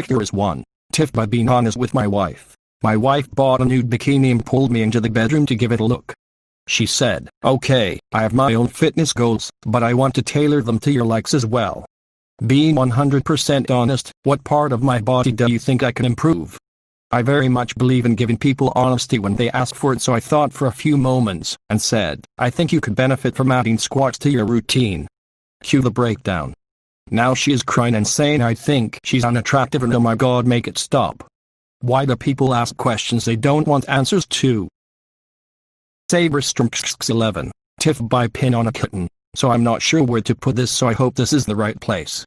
Here is one. Tiff, by being honest with my wife. My wife bought a nude bikini and pulled me into the bedroom to give it a look. She said, "Okay, I have my own fitness goals, but I want to tailor them to your likes as well." Being 100% honest, what part of my body do you think I can improve? I very much believe in giving people honesty when they ask for it, so I thought for a few moments, and said, "I think you could benefit from adding squats to your routine." Cue the breakdown. Now she is crying and saying I think she's unattractive and oh my god, make it stop. Why do people ask questions they don't want answers to? Saberstrom 11. Tiff, by pin on a kitten. So I'm not sure where to put this, so I hope this is the right place.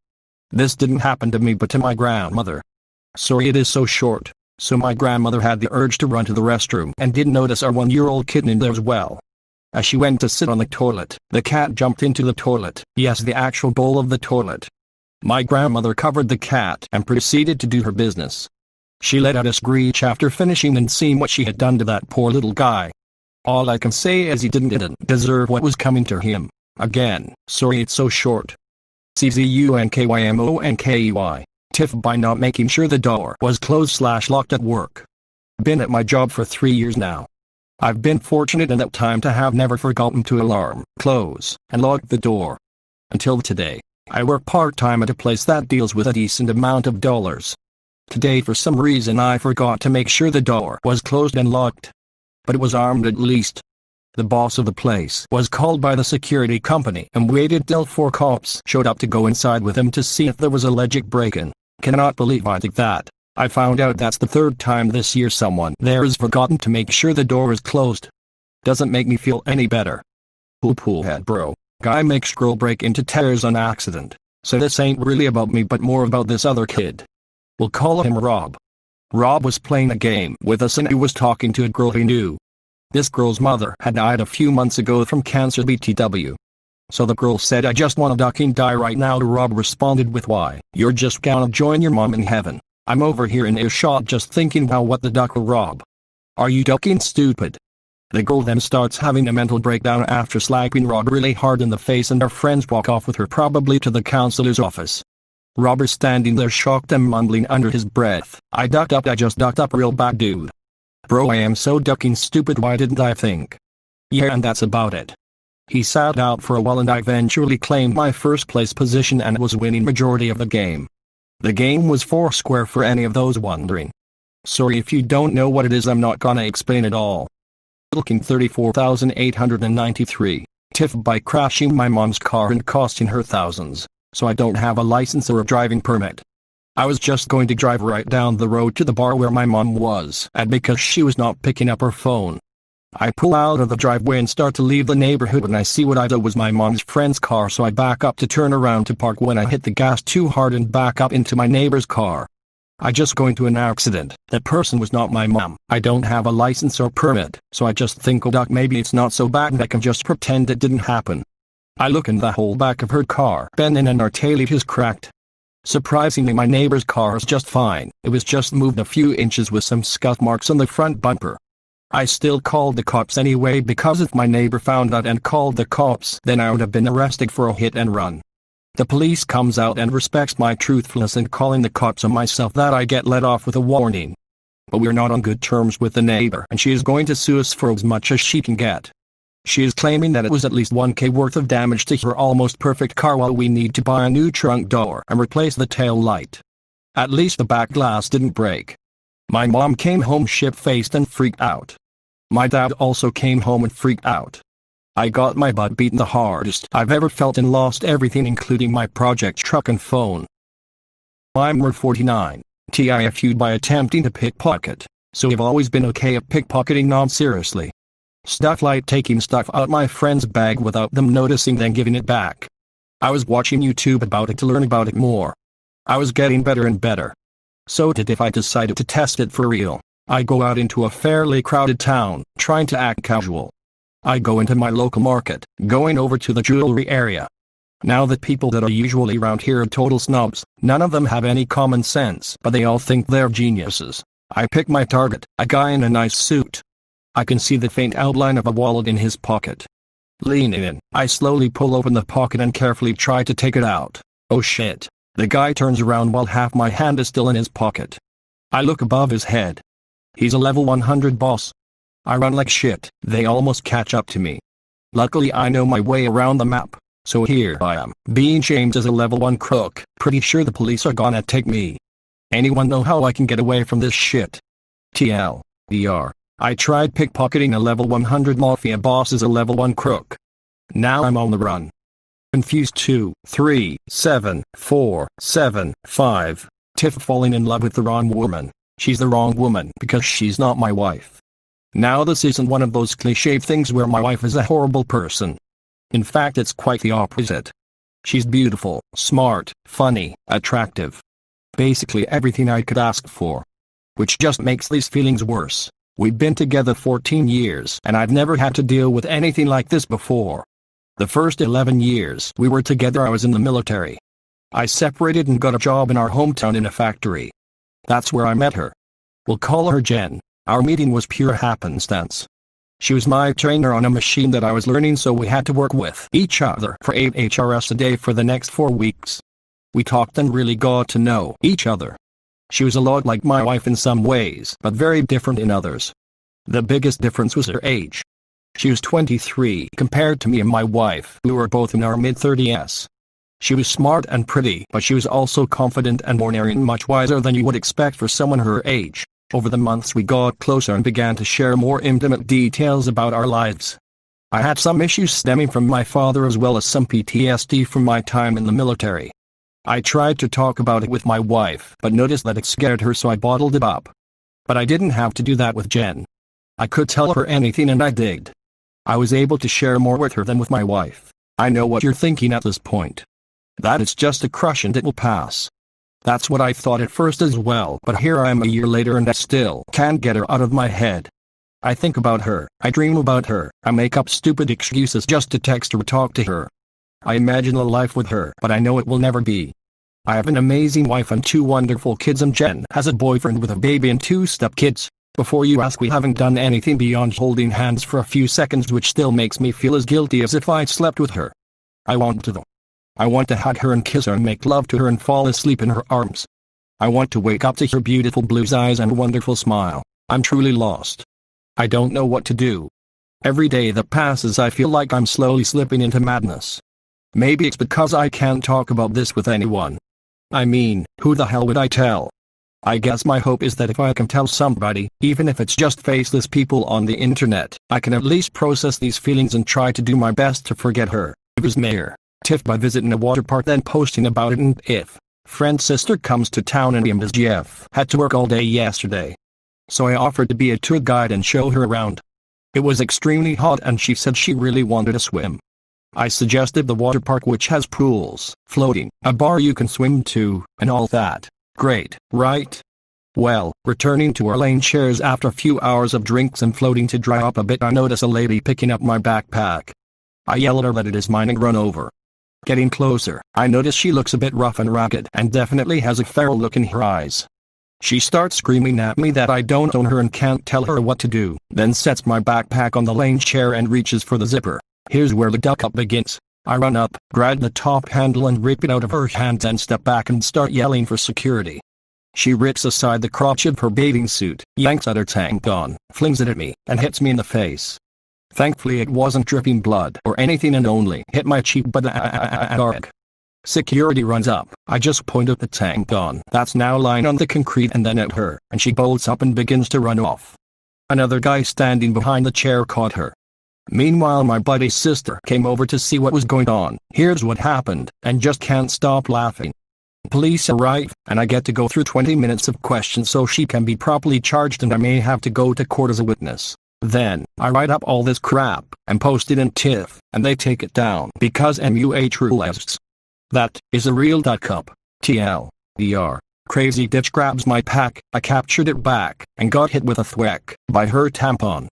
This didn't happen to me but to my grandmother. Sorry it is so short. So my grandmother had the urge to run to the restroom and didn't notice our 1-year-old kitten in there as well. As she went to sit on the toilet, the cat jumped into the toilet, yes, the actual bowl of the toilet. My grandmother covered the cat and proceeded to do her business. She let out a screech after finishing and seeing what she had done to that poor little guy. All I can say is he didn't deserve what was coming to him. Again, sorry it's so short. CZUNKYMONKEY. Tiff, by not making sure the door was closed/locked at work. Been at my job for 3 years now. I've been fortunate in that time to have never forgotten to alarm, close, and lock the door. Until today, I work part-time at a place that deals with a decent amount of dollars. Today for some reason I forgot to make sure the door was closed and locked. But it was armed at least. The boss of the place was called by the security company and waited till 4 cops showed up to go inside with him to see if there was a legit break-in. Cannot believe I did that. I found out that's the 3rd time this year someone there has forgotten to make sure the door is closed. Doesn't make me feel any better. Pool head bro. Guy makes girl break into tears on accident. So this ain't really about me but more about this other kid. We'll call him Rob. Rob was playing a game with us and he was talking to a girl he knew. This girl's mother had died a few months ago from cancer BTW. So the girl said, "I just wanna ducking die right now." Rob responded with, "Why, you're just gonna join your mom in heaven." I'm over here in earshot just thinking, wow, what the duck, Rob? Are you ducking stupid? The girl then starts having a mental breakdown after slapping Rob really hard in the face and her friends walk off with her probably to the counselor's office. Rob is standing there shocked and mumbling under his breath, I just ducked up real bad dude. Bro, I am so ducking stupid, why didn't I think? Yeah, and that's about it. He sat out for a while and I eventually claimed my first place position and was winning majority of the game. The game was Foursquare for any of those wondering. Sorry if you don't know what it is, I'm not gonna explain it all. Looking 34,893. Tiff, by crashing my mom's car and costing her thousands. So I don't have a license or a driving permit. I was just going to drive right down the road to the bar where my mom was at because she was not picking up her phone. I pull out of the driveway and start to leave the neighborhood when I see what I thought was my mom's friend's car, so I back up to turn around to park when I hit the gas too hard and back up into my neighbor's car. I just got into an accident. That person was not my mom. I don't have a license or permit, so I just think, oh duck, maybe it's not so bad and I can just pretend it didn't happen. I look in the whole back of her car. Benin and our taillight is cracked. Surprisingly, my neighbor's car is just fine. It was just moved a few inches with some scuff marks on the front bumper. I still called the cops anyway because if my neighbor found out and called the cops, then I would have been arrested for a hit and run. The police comes out and respects my truthfulness in calling the cops on myself that I get let off with a warning. But we're not on good terms with the neighbor and she is going to sue us for as much as she can get. She is claiming that it was at least 1K worth of damage to her almost perfect car while we need to buy a new trunk door and replace the tail light. At least the back glass didn't break. My mom came home shit-faced and freaked out. My dad also came home and freaked out. I got my butt beaten the hardest I've ever felt and lost everything including my project truck and phone. I'm 49. TIFU'd by attempting to pickpocket, so I've always been okay at pickpocketing non-seriously. Stuff like taking stuff out my friend's bag without them noticing then giving it back. I was watching YouTube about it to learn about it more. I was getting better and better. So if I decided to test it for real, I go out into a fairly crowded town, trying to act casual. I go into my local market, going over to the jewelry area. Now the people that are usually around here are total snobs, none of them have any common sense, but they all think they're geniuses. I pick my target, a guy in a nice suit. I can see the faint outline of a wallet in his pocket. Leaning in, I slowly pull open the pocket and carefully try to take it out. Oh shit. The guy turns around while half my hand is still in his pocket. I look above his head. He's a level 100 boss. I run like shit. They almost catch up to me. Luckily I know my way around the map, so here I am, being shamed as a level 1 crook. Pretty sure the police are gonna take me. Anyone know how I can get away from this shit? TLDR. I tried pickpocketing a level 100 mafia boss as a level 1 crook. Now I'm on the run. Confused 2, 3, 7, 4, 7, 5. Tiff falling in love with the wrong woman. She's the wrong woman because she's not my wife. Now this isn't one of those cliché things where my wife is a horrible person. In fact, it's quite the opposite. She's beautiful, smart, funny, attractive. Basically everything I could ask for. Which just makes these feelings worse. We've been together 14 years and I've never had to deal with anything like this before. The first 11 years we were together I was in the military. I separated and got a job in our hometown in a factory. That's where I met her. We'll call her Jen. Our meeting was pure happenstance. She was my trainer on a machine that I was learning, so we had to work with each other for 8 HRS a day for the next 4 weeks. We talked and really got to know each other. She was a lot like my wife in some ways, but very different in others. The biggest difference was her age. She was 23 compared to me and my wife, who were both in our mid-30s. She was smart and pretty, but she was also confident and ordinary and much wiser than you would expect for someone her age. Over the months we got closer and began to share more intimate details about our lives. I had some issues stemming from my father as well as some PTSD from my time in the military. I tried to talk about it with my wife, but noticed that it scared her, so I bottled it up. But I didn't have to do that with Jen. I could tell her anything and I did. I was able to share more with her than with my wife. I know what you're thinking at this point. That it's just a crush and it will pass. That's what I thought at first as well, but here I am a year later and I still can't get her out of my head. I think about her, I dream about her, I make up stupid excuses just to text or talk to her. I imagine a life with her, but I know it will never be. I have an amazing wife and 2 wonderful kids, and Jen has a boyfriend with a baby and 2 stepkids. Before you ask, we haven't done anything beyond holding hands for a few seconds, which still makes me feel as guilty as if I'd slept with her. I want to though. I want to hug her and kiss her and make love to her and fall asleep in her arms. I want to wake up to her beautiful blue eyes and wonderful smile. I'm truly lost. I don't know what to do. Every day that passes I feel like I'm slowly slipping into madness. Maybe it's because I can't talk about this with anyone. I mean, who the hell would I tell? I guess my hope is that if I can tell somebody, even if it's just faceless people on the internet, I can at least process these feelings and try to do my best to forget her. It was Mayor Tiff by visiting a water park, then posting about it, and if friend's sister comes to town and as Jeff had to work all day yesterday. So I offered to be a tour guide and show her around. It was extremely hot and she said she really wanted to swim. I suggested the water park, which has pools, floating, a bar you can swim to, and all that. Great, right? Well, returning to our lane chairs after a few hours of drinks and floating to dry up a bit, I notice a lady picking up my backpack. I yell at her that it is mine and run over. Getting closer, I notice she looks a bit rough and ragged and definitely has a feral look in her eyes. She starts screaming at me that I don't own her and can't tell her what to do, then sets my backpack on the lane chair and reaches for the zipper. Here's where the duck-up begins. I run up, grab the top handle and rip it out of her hands and step back and start yelling for security. She rips aside the crotch of her bathing suit, yanks at her tampon, flings it at me, and hits me in the face. Thankfully it wasn't dripping blood or anything and only hit my cheek, but Security runs up. I just point at the tampon that's now lying on the concrete and then at her, and she bolts up and begins to run off. Another guy standing behind the chair caught her. Meanwhile my buddy's sister came over to see what was going on. Here's what happened, and just can't stop laughing. Police arrive, and I get to go through 20 minutes of questions so she can be properly charged, and I may have to go to court as a witness. Then, I write up all this crap, and post it in TIFF, and they take it down because MUA. That is a real duck-up. TLDR. Crazy ditch grabs my pack, I captured it back, and got hit with a thwack by her tampon.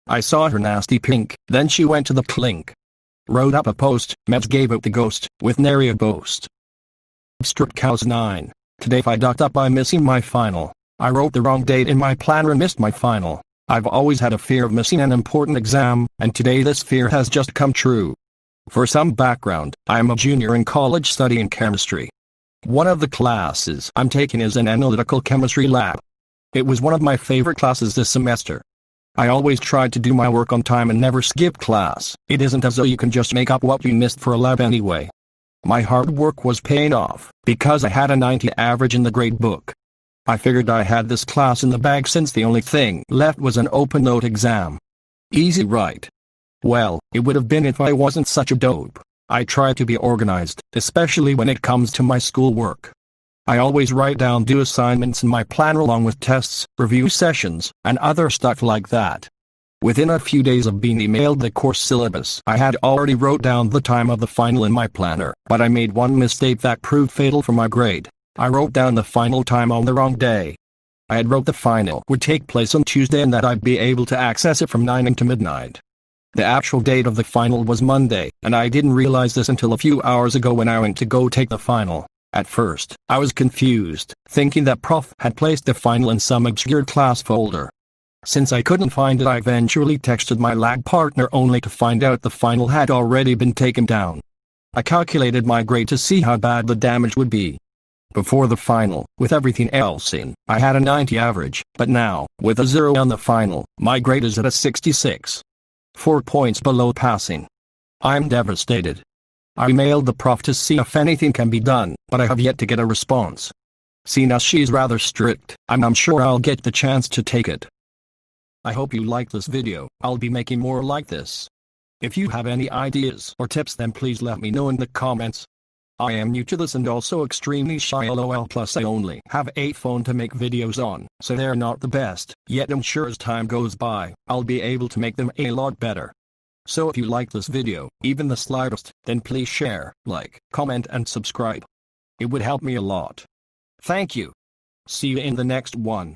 I saw her nasty pink, then she went to the clink. Wrote up a post, Meds gave out the ghost, with nary a boast. Strip cows 9. Today I ducked up by missing my final. I wrote the wrong date in my planner and missed my final. I've always had a fear of missing an important exam, and today this fear has just come true. For some background, I am a junior in college studying chemistry. One of the classes I'm taking is an analytical chemistry lab. It was one of my favorite classes this semester. I always tried to do my work on time and never skip class. It isn't as though you can just make up what you missed for a lab anyway. My hard work was paying off, because I had a 90 average in the grade book. I figured I had this class in the bag since the only thing left was an open note exam. Easy, right? Well, it would have been if I wasn't such a dope. I try to be organized, especially when it comes to my schoolwork. I always write down due assignments in my planner along with tests, review sessions, and other stuff like that. Within a few days of being emailed the course syllabus, I had already wrote down the time of the final in my planner, but I made one mistake that proved fatal for my grade. I wrote down the final time on the wrong day. I had wrote the final would take place on Tuesday and that I'd be able to access it from 9 a.m. to midnight. The actual date of the final was Monday, and I didn't realize this until a few hours ago when I went to go take the final. At first, I was confused, thinking that Prof had placed the final in some obscure class folder. Since I couldn't find it, I eventually texted my lab partner only to find out the final had already been taken down. I calculated my grade to see how bad the damage would be. Before the final, with everything else in, I had a 90 average, but now, with a 0 on the final, my grade is at a 66. 4 points below passing. I'm devastated. I emailed the prof to see if anything can be done, but I have yet to get a response. Seeing as she's rather strict, I'm sure I'll get the chance to take it. I hope you like this video. I'll be making more like this. If you have any ideas or tips, then please let me know in the comments. I am new to this and also extremely shy, lol, plus I only have a phone to make videos on, so they're not the best, yet I'm sure as time goes by, I'll be able to make them a lot better. So if you like this video, even the slightest, then please share, like, comment and subscribe. It would help me a lot. Thank you. See you in the next one.